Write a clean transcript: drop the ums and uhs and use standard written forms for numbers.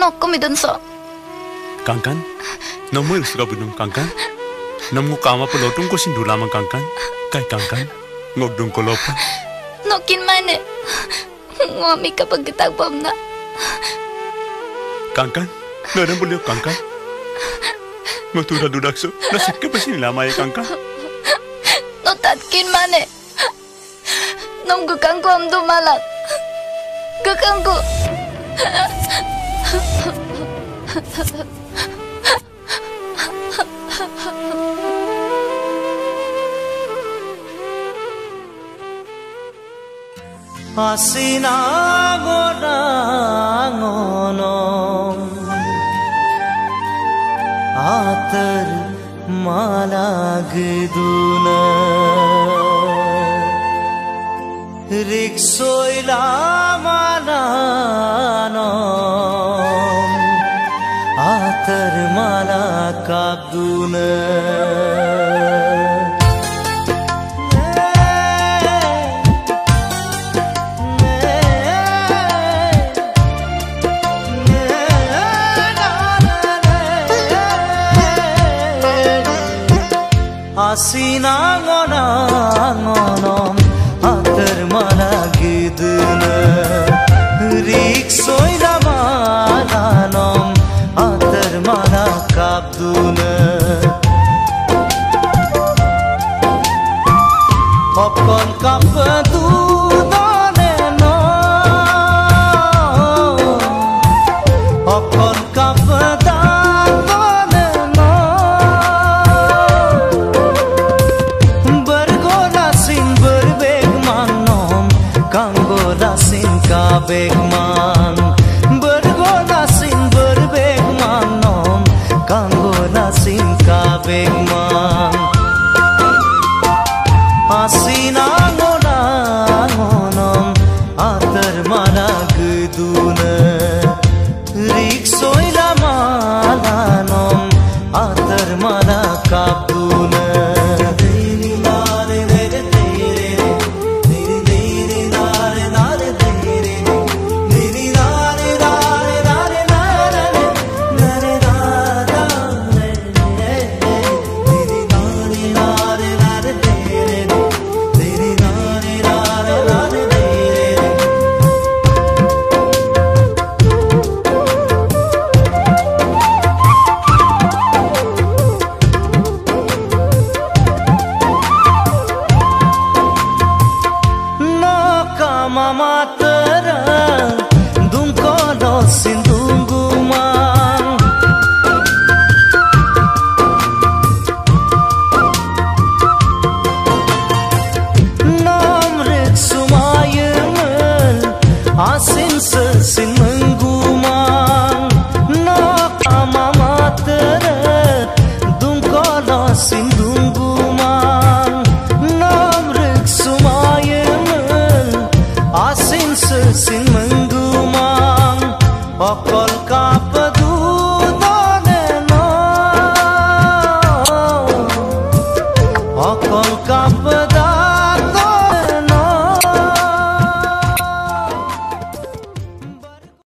nokko midun so. Kangkan, namu suka bunung kangkan. Namu kama pelotung ko sindula mang kangkan. Kai kangkan, ngogdung ko lopa. Nokin mane. Ngami kapag gitagbam na. Kangkan, ngadang beliau kangkan. Ngotura dudakso, nasib ka pa sinilama ya kangkan. Notatkin mane. Nom gukangku amdu malak. Gukangku. Asina godangonom atar malagduna riksoila malanom atar malakabduna Asina ngonom atar malagduna riksoila malanom atar malakabduna Okon kapduna no Okon kapduna Beg ma